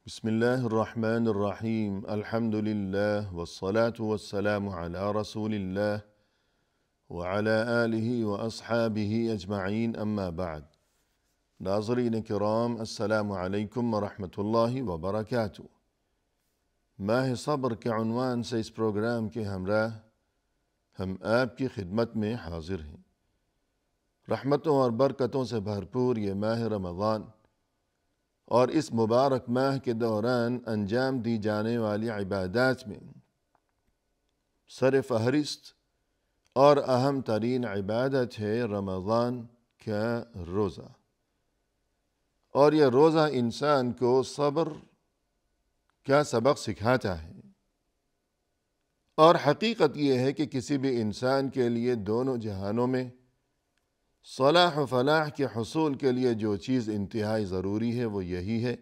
بسم الله الرحمن الرحيم الحمد لله والصلاة والسلام على رسول الله وعلى آله وأصحابه أجمعين أما بعد ناظرین کرام السلام علیکم ورحمۃ اللہ وبرکاتہ۔ ماہ صبر کے عنوان سے اس پروگرام کے ہمراہ ہم آپ کی خدمت میں حاضر ہیں۔ رحمتوں اور برکتوں سے بھرپور یہ ماہ رمضان اور اس مبارک ماہ کے دوران انجام دی جانے والی عبادات میں سر فہرست اور اہم ترین عبادت ہے رمضان کا روزہ، اور یہ روزہ انسان کو صبر کا سبق سکھاتا ہے۔ اور حقیقت یہ ہے کہ کسی بھی انسان کے لیے دونوں جہانوں میں صلاح و فلاح کے حصول کے لیے جو چیز انتہائی ضروری ہے وہ یہی ہے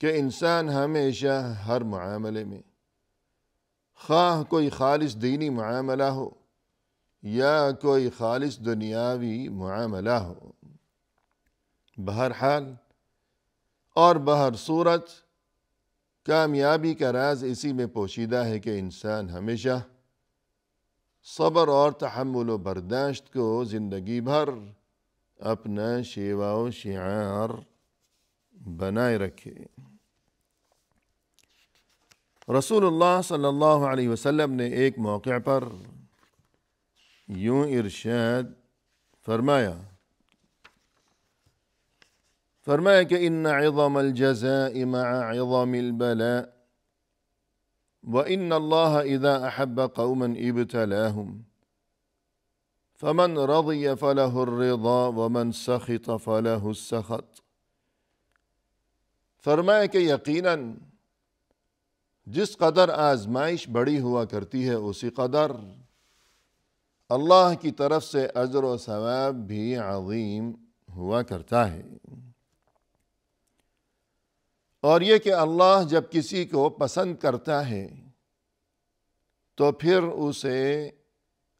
کہ انسان ہمیشہ ہر معاملے میں، خواہ کوئی خالص دینی معاملہ ہو یا کوئی خالص دنیاوی معاملہ ہو، بہرحال اور بہر صورت کامیابی کا راز اسی میں پوشیدہ ہے کہ انسان ہمیشہ صبر اور تحمل و برداشت کو زندگی بھر اپنا شیوا و شعار بنائے رکھے۔ رسول اللہ صلی اللہ علیہ وسلم نے ایک موقع پر یوں ارشاد فرمایا کہ ان عظم الجزاء مع عظم البلاء وَإِنَّ اللَّهَ إِذَا أَحَبَّ قَوْمًا ابْتَلَاهُمْ فَمَنْ رَضِيَ فَلَهُ الرِّضَى وَمَنْ سَخِطَ فَلَهُ السَّخَطُ۔ فرمایا کہ یقیناً جس قدر آزمائش بڑی ہوا کرتی ہے اسی قدر اللہ کی طرف سے اجر و ثواب بھی عظیم ہوا کرتا ہے۔ اور یہ کہ اللہ جب کسی کو پسند کرتا ہے تو پھر اسے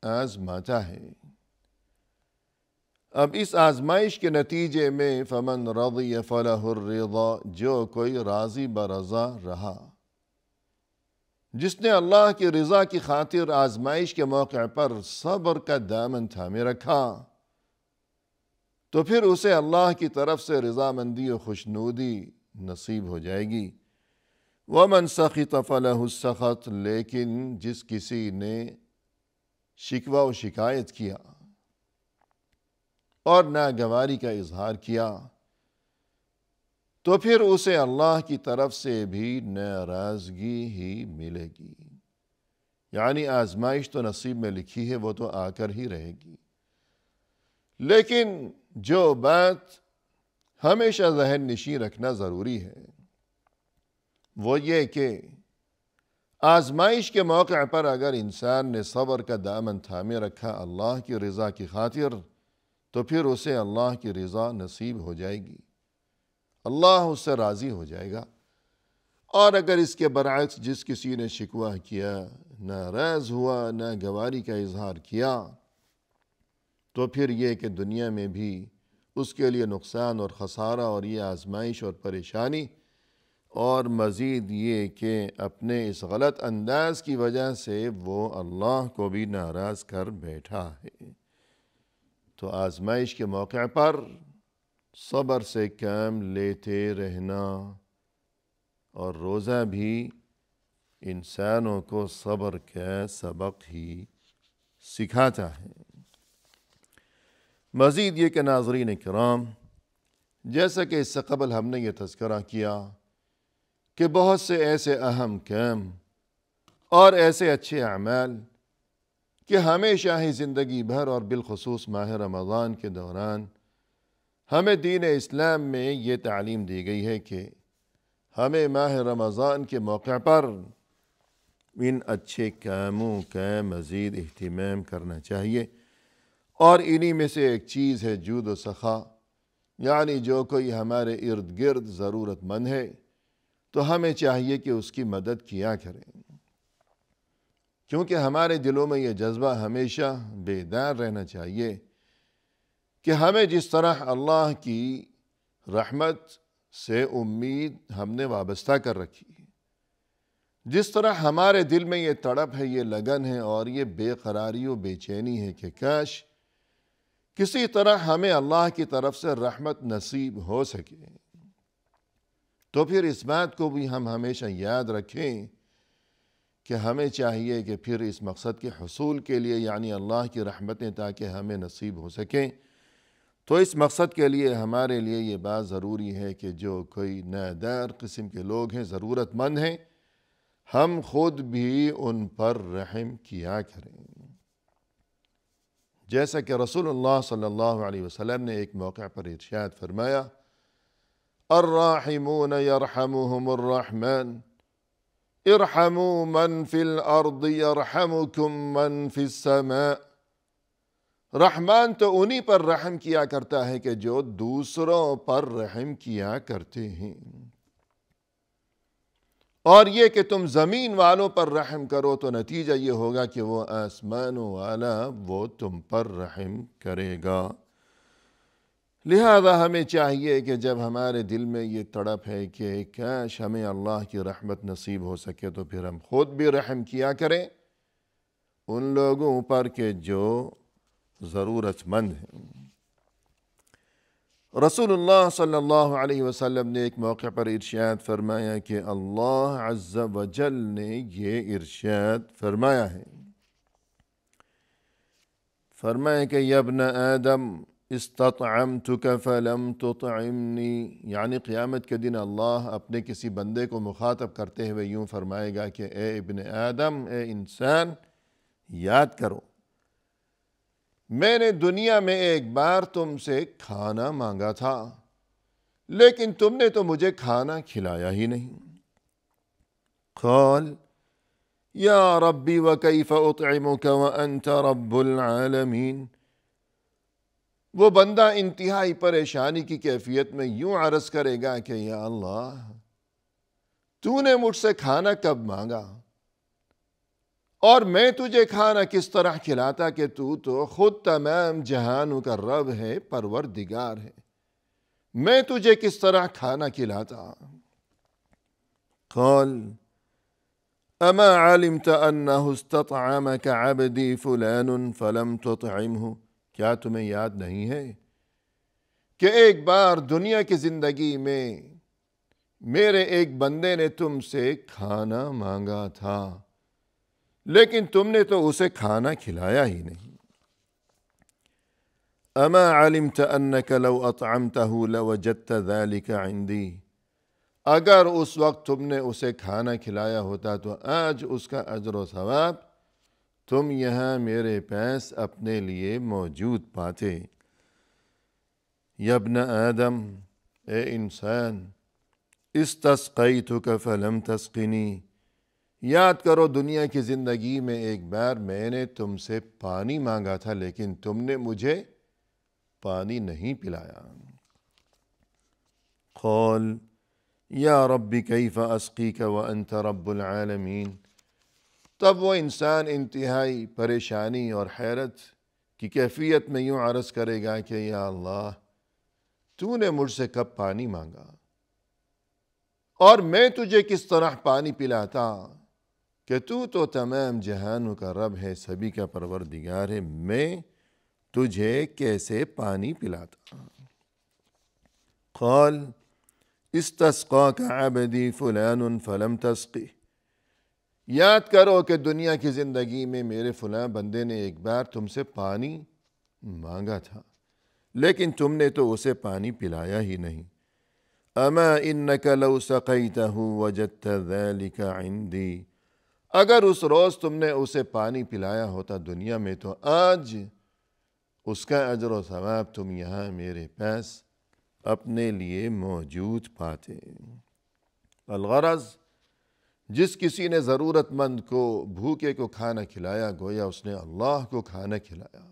آزماتا ہے۔ اب اس آزمائش کے نتیجے میں فمن رضی فلہ الرضا، جو کوئی راضی برضا رہا، جس نے اللہ کی رضا کی خاطر آزمائش کے موقع پر صبر کا دامن تھامے رکھا، تو پھر اسے اللہ کی طرف سے رضامندی و خوشنودی نصیب ہو جائے گی۔ وَمَنْ سَخِطَ فَلَهُ السَّخَطُ، لیکن جس کسی نے شکوہ و شکایت کیا اور ناگواری کا اظہار کیا تو پھر اسے اللہ کی طرف سے بھی ناراضگی ہی ملے گی۔ یعنی آزمائش تو نصیب میں لکھی ہے، وہ تو آ کر ہی رہے گی۔ لیکن جو بات ہمیشہ ذہن نشین رکھنا ضروری ہے وہ یہ کہ آزمائش کے موقع پر اگر انسان نے صبر کا دامن تھامے رکھا اللہ کی رضا کی خاطر، تو پھر اسے اللہ کی رضا نصیب ہو جائے گی، اللہ اس سے راضی ہو جائے گا۔ اور اگر اس کے برعکس جس کسی نے شکوہ کیا، ناراض ہوا، ناگواری کا اظہار کیا، تو پھر یہ کہ دنیا میں بھی اس کے لیے نقصان اور خسارہ اور یہ آزمائش اور پریشانی، اور مزید یہ کہ اپنے اس غلط انداز کی وجہ سے وہ اللہ کو بھی ناراض کر بیٹھا ہے۔ تو آزمائش کے موقع پر صبر سے کام لیتے رہنا، اور روزہ بھی انسانوں کو صبر کا سبق ہی سکھاتا ہے۔ مزید یہ کہ ناظرین کرام، جیسا کہ اس سے قبل ہم نے یہ تذکرہ کیا کہ بہت سے ایسے اہم کام اور ایسے اچھے اعمال کہ ہمیشہ ہی زندگی بھر اور بالخصوص ماہ رمضان کے دوران ہمیں دین اسلام میں یہ تعلیم دی گئی ہے کہ ہمیں ماہ رمضان کے موقع پر ان اچھے کاموں کا مزید اہتمام کرنا چاہیے۔ اور انہی میں سے ایک چیز ہے جود و سخا، یعنی جو کوئی ہمارے ارد گرد ضرورت مند ہے تو ہمیں چاہیے کہ اس کی مدد کیا کریں، کیونکہ ہمارے دلوں میں یہ جذبہ ہمیشہ بیدار رہنا چاہیے کہ ہمیں جس طرح اللہ کی رحمت سے امید ہم نے وابستہ کر رکھی ہے۔ جس طرح ہمارے دل میں یہ تڑپ ہے، یہ لگن ہے اور یہ بے قراری و بے چینی ہے کہ کاش کسی طرح ہمیں اللہ کی طرف سے رحمت نصیب ہو سکے، تو پھر اس بات کو بھی ہم ہمیشہ یاد رکھیں کہ ہمیں چاہیے کہ پھر اس مقصد کے حصول کے لیے، یعنی اللہ کی رحمتیں تاکہ ہمیں نصیب ہو سکیں، تو اس مقصد کے لیے ہمارے لیے یہ بات ضروری ہے کہ جو کوئی نادار قسم کے لوگ ہیں، ضرورت مند ہیں، ہم خود بھی ان پر رحم کیا کریں۔ جیسا کہ رسول اللہ صلی اللہ علیہ وسلم نے ایک موقع پر ارشاد فرمایا، الراحمون یرحمهم الرحمن ارحموا من فی الارض یرحمکم من فی السماء۔ رحمان تو انہی پر رحم کیا کرتا ہے کہ جو دوسروں پر رحم کیا کرتے ہیں، اور یہ کہ تم زمین والوں پر رحم کرو تو نتیجہ یہ ہوگا کہ وہ آسمانوں والا وہ تم پر رحم کرے گا۔ لہذا ہمیں چاہیے کہ جب ہمارے دل میں یہ تڑپ ہے کہ کاش ہمیں اللہ کی رحمت نصیب ہو سکے، تو پھر ہم خود بھی رحم کیا کریں ان لوگوں پر کہ جو ضرورت مند ہیں۔ رسول اللہ صلی اللہ علیہ وسلم نے ایک موقع پر ارشاد فرمایا کہ اللہ عز و جل نے یہ ارشاد فرمایا ہے، فرمایا کہ یا ابن آدم استطعمتک فلم تطعمنی، یعنی قیامت کے دن اللہ اپنے کسی بندے کو مخاطب کرتے ہوئے یوں فرمائے گا کہ اے ابن آدم، اے انسان، یاد کرو میں نے دنیا میں ایک بار تم سے کھانا مانگا تھا، لیکن تم نے تو مجھے کھانا کھلایا ہی نہیں۔ قال یا ربی وکیف اطعمک وانت رب العالمین۔ وہ بندہ انتہائی پریشانی کی کیفیت میں یوں عرض کرے گا کہ یا اللہ، تو نے مجھ سے کھانا کب مانگا اور میں تجھے کھانا کس طرح کھلاتا کہ تو خود تمام جہانوں کا رب ہے، پروردگار ہے، میں تجھے کس طرح کھانا کھلاتا۔ قال اما علمت انہ استطعمک عبدی فلان فلم تطعمہ۔ کیا تمہیں یاد نہیں ہے کہ ایک بار دنیا کی زندگی میں میرے ایک بندے نے تم سے کھانا مانگا تھا، لیکن تم نے تو اسے کھانا کھلایا ہی نہیں۔ اما علمت انک لو اطعمتہ لوجدت ذلک عندی۔ اگر اس وقت تم نے اسے کھانا کھلایا ہوتا تو آج اس کا اجر و ثواب تم یہاں میرے پاس اپنے لیے موجود پاتے۔ یا ابن آدم، اے انسان، استسقیتک فلم تسقنی۔ یاد کرو دنیا کی زندگی میں ایک بار میں نے تم سے پانی مانگا تھا، لیکن تم نے مجھے پانی نہیں پلایا۔ قال یا رب کیف اسقیک وانت رب العالمین۔ تب وہ انسان انتہائی پریشانی اور حیرت کی کیفیت میں یوں عرض کرے گا کہ یا اللہ، تو نے مجھ سے کب پانی مانگا اور میں تجھے کس طرح پانی پلاتا کہ تو تمام جہانوں کا رب ہے، سبھی کا پروردگار ہے، میں تجھے کیسے پانی پلاتا۔ قال استسقاک عبدی فلان فلم تسقی۔ یاد کرو کہ دنیا کی زندگی میں میرے فلاں بندے نے ایک بار تم سے پانی مانگا تھا، لیکن تم نے تو اسے پانی پلایا ہی نہیں۔ اما انک لو سقیتہ وجدت ذلک عندی۔ اگر اس روز تم نے اسے پانی پلایا ہوتا دنیا میں تو آج اس کا اجر و ثواب تم یہاں میرے پاس اپنے لیے موجود پاتے۔ الغرض، جس کسی نے ضرورت مند کو، بھوکے کو کھانا کھلایا، گویا اس نے اللہ کو کھانا کھلایا،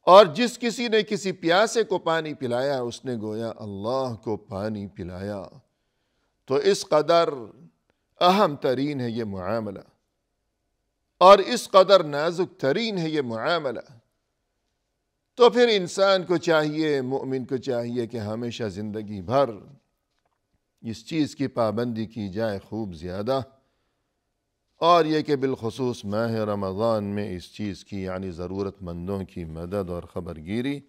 اور جس کسی نے کسی پیاسے کو پانی پلایا، اس نے گویا اللہ کو پانی پلایا۔ تو اس قدر اہم ترین ہے یہ معاملہ، اور اس قدر نازک ترین ہے یہ معاملہ تو پھر انسان کو چاہیے، مومن کو چاہیے کہ ہمیشہ زندگی بھر اس چیز کی پابندی کی جائے خوب زیادہ، اور یہ کہ بالخصوص ماہ رمضان میں اس چیز کی یعنی ضرورت مندوں کی مدد اور خبرگیری،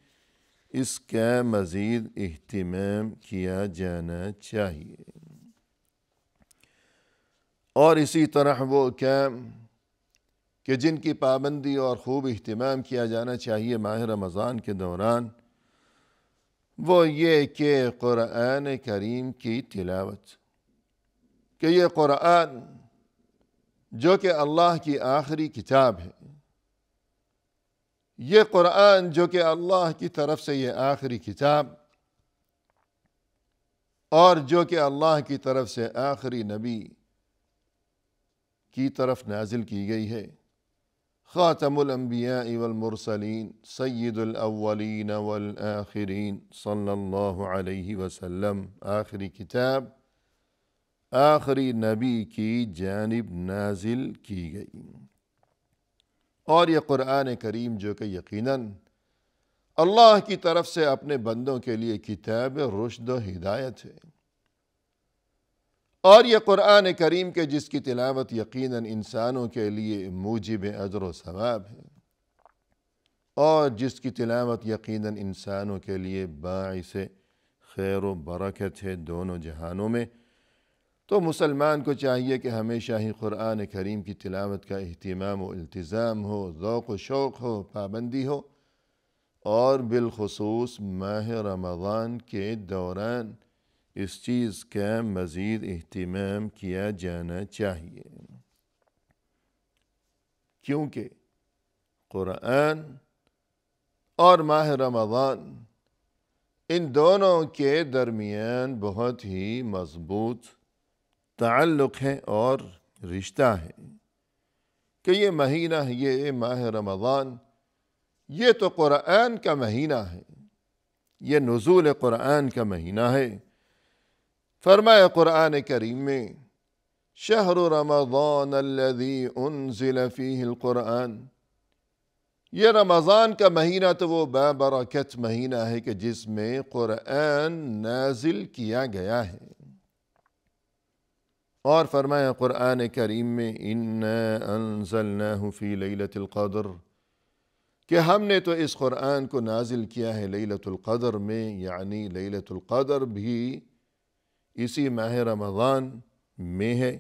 اس کا مزید اہتمام کیا جانا چاہیے۔ اور اسی طرح وہ کام کہ جن کی پابندی اور خوب اہتمام کیا جانا چاہیے ماہ رمضان کے دوران، وہ یہ کہ قرآن کریم کی تلاوت، کہ یہ قرآن جو کہ اللہ کی آخری کتاب ہے، یہ قرآن جو کہ اللہ کی طرف سے یہ آخری کتاب اور جو کہ اللہ کی طرف سے آخری نبی کی طرف نازل کی گئی ہے، خاتم الانبیاء والمرسلین سید الاولین والآخرین صلی اللہ علیہ وسلم، آخری کتاب آخری نبی کی جانب نازل کی گئی، اور یہ قرآن کریم جو کہ یقیناً اللہ کی طرف سے اپنے بندوں کے لیے کتاب رشد و ہدایت ہے، اور یہ قرآن کریم کے جس کی تلاوت یقیناً انسانوں کے لیے موجب اجر و ثواب ہے، اور جس کی تلاوت یقیناً انسانوں کے لیے باعث خیر و برکت ہے دونوں جہانوں میں، تو مسلمان کو چاہیے کہ ہمیشہ ہی قرآن کریم کی تلاوت کا اہتمام و التزام ہو، ذوق و شوق ہو، پابندی ہو، اور بالخصوص ماہ رمضان کے دوران اس چیز کا مزید اہتمام کیا جانا چاہیے، کیونکہ قرآن اور ماہ رمضان ان دونوں کے درمیان بہت ہی مضبوط تعلق ہے اور رشتہ ہے، کہ یہ مہینہ، یہ ماہ رمضان، یہ تو قرآن کا مہینہ ہے، یہ نزول قرآن کا مہینہ ہے۔ فرمایا قرآن کریم میں، شہر رمضان الذی انزل فیہ القرآن، یہ رمضان کا مہینہ تو وہ بابرکت مہینہ ہے کہ جس میں قرآن نازل کیا گیا ہے، اور فرمایا قرآن کریم میں اِنَّا أَنزَلْنَاهُ فِي لَيْلَةِ الْقَدْرِ، کہ ہم نے تو اس قرآن کو نازل کیا ہے لیلۃ القدر میں، یعنی لیلۃ القدر بھی اسی ماہ رمضان میں ہے،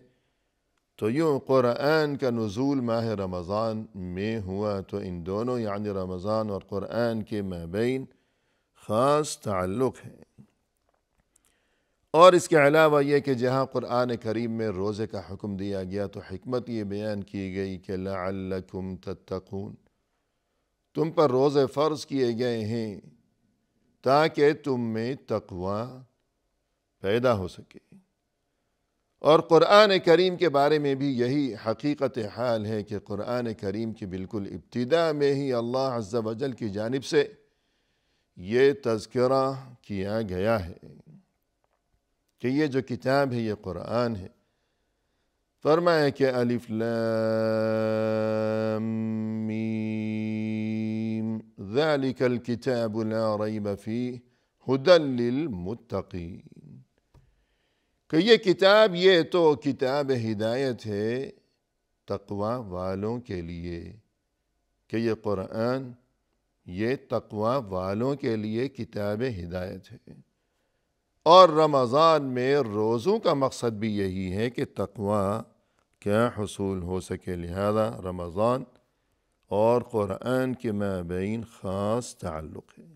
تو یوں قرآن کا نزول ماہ رمضان میں ہوا، تو ان دونوں یعنی رمضان اور قرآن کے مابین خاص تعلق ہے۔ اور اس کے علاوہ یہ کہ جہاں قرآن کریم میں روزے کا حکم دیا گیا تو حکمت یہ بیان کی گئی کہ لعلکم تتقون، تم پر روزے فرض کیے گئے ہیں تاکہ تم میں تقوی پیدا ہو سکے، اور قرآن کریم کے بارے میں بھی یہی حقیقت حال ہے کہ قرآن کریم کی بالکل ابتدا میں ہی اللہ عز و جل کی جانب سے یہ تذکرہ کیا گیا ہے کہ یہ جو کتاب ہے یہ قرآن ہے۔ فرمایا کہ الف لام میم ذالک الکتاب لا ریب فیہ ھدی للمتقین، کہ یہ کتاب، یہ تو کتاب ہدایت ہے تقوی والوں کے لیے، کہ یہ قرآن یہ تقوی والوں کے لیے کتاب ہدایت ہے، اور رمضان میں روزوں کا مقصد بھی یہی ہے کہ تقوی کا حصول ہو سکے، لہذا رمضان اور قرآن کے مابین خاص تعلق ہے۔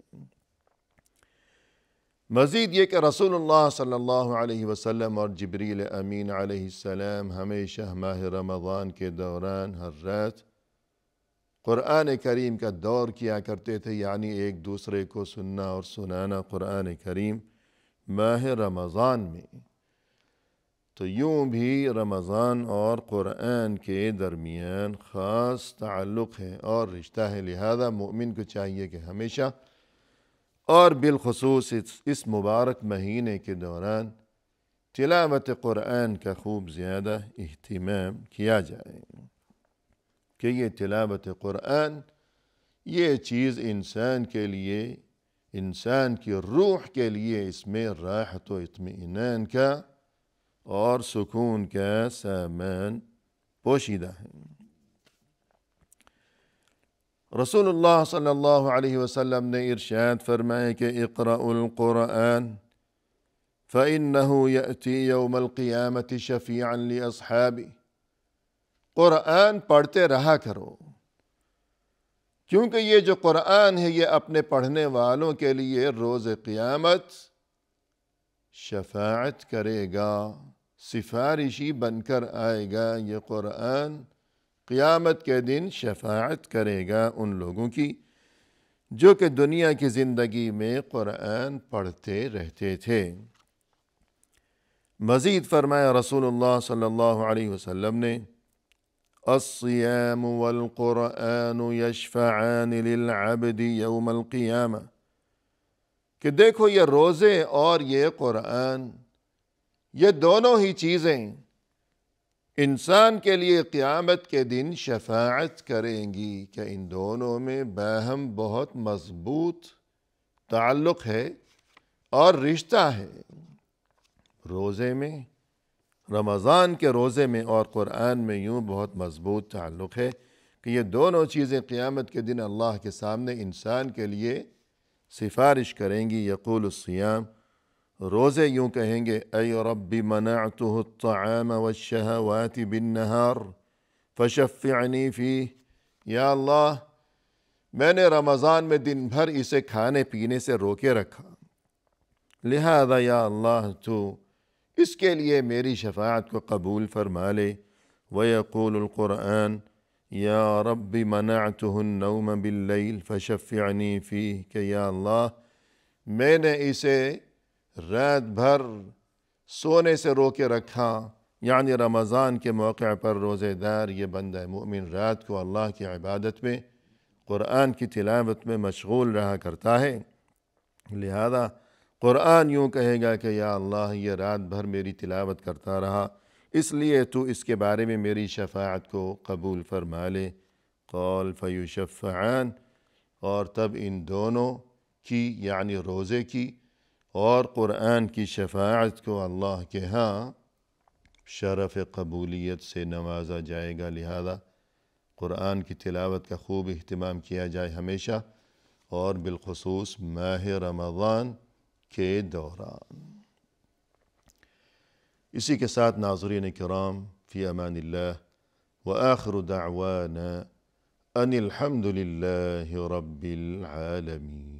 مزید یہ کہ رسول اللہ صلی اللہ علیہ وسلم اور جبریل امین علیہ السلام ہمیشہ ماہ رمضان کے دوران ہر رات قرآن کریم کا دور کیا کرتے تھے، یعنی ایک دوسرے کو سننا اور سنانا قرآن کریم ماہ رمضان میں، تو یوں بھی رمضان اور قرآن کے درمیان خاص تعلق ہے اور رشتہ ہے، لہذا مومن کو چاہیے کہ ہمیشہ اور بالخصوص اس مبارک مہینے کے دوران تلاوت قرآن کا خوب زیادہ اہتمام کیا جائے، کہ یہ تلاوت قرآن یہ چیز انسان کے لیے، انسان کی روح کے لیے اس میں راحت و اطمینان کا اور سکون کا سامان پوشیدہ ہے۔ رسول اللہ صلی اللہ علیہ وسلم نے ارشاد فرمایا کہ اقرأوا القرآن فإنه يأتي يوم القيامة شفيعا لأصحابه۔ قرآن پڑھتے رہا کرو، کیونکہ یہ جو قرآن ہے یہ اپنے پڑھنے والوں کے لیے روز قیامت شفاعت کرے گا، سفارشی بن کر آئے گا۔ یہ قرآن قیامت کے دن شفاعت کرے گا ان لوگوں کی جو کہ دنیا کی زندگی میں قرآن پڑھتے رہتے تھے۔ مزید فرمایا رسول اللہ صلی اللہ علیہ وسلم نے، الصیام والقرآن یشفعان للعبد یوم القیامہ، کہ دیکھو یہ روزے اور یہ قرآن، یہ دونوں ہی چیزیں انسان کے لیے قیامت کے دن شفاعت کریں گی، کہ ان دونوں میں باہم بہت مضبوط تعلق ہے اور رشتہ ہے۔ روزے میں، رمضان کے روزے میں اور قرآن میں یوں بہت مضبوط تعلق ہے کہ یہ دونوں چیزیں قیامت کے دن اللہ کے سامنے انسان کے لیے سفارش کریں گی۔ یقول الصیام، روزے یوں کہیں گے، اے رب منعتہ الطعام والشہوات بالنہار فشفعنی فیہ، یا اللہ میں نے رمضان میں دن بھر اسے کھانے پینے سے روکے رکھا، لہذا یا اللہ تو اس کے لیے میری شفاعت کو قبول فرما لے۔ ویقول القرآن، یا رب منعتہ النوم باللیل فشفعنی فیہ، کہ یا اللہ میں نے اسے رات بھر سونے سے روکے رکھا، یعنی رمضان کے موقع پر روزے دار یہ بندہ مومن رات کو اللہ کی عبادت میں، قرآن کی تلاوت میں مشغول رہا کرتا ہے، لہذا قرآن یوں کہے گا کہ یا اللہ یہ رات بھر میری تلاوت کرتا رہا، اس لیے تو اس کے بارے میں میری شفاعت کو قبول فرما لے۔ قال فیشفعان، اور تب ان دونوں کی یعنی روزے کی اور قرآن کی شفاعت کو اللہ کے ہاں شرف قبولیت سے نوازا جائے گا، لہذا قرآن کی تلاوت کا خوب اہتمام کیا جائے ہمیشہ، اور بالخصوص ماہ رمضان کے دوران۔ اسی کے ساتھ ناظرین کرام، فی امان اللہ، وآخر دعوانا ان الحمد للہ رب العالمین۔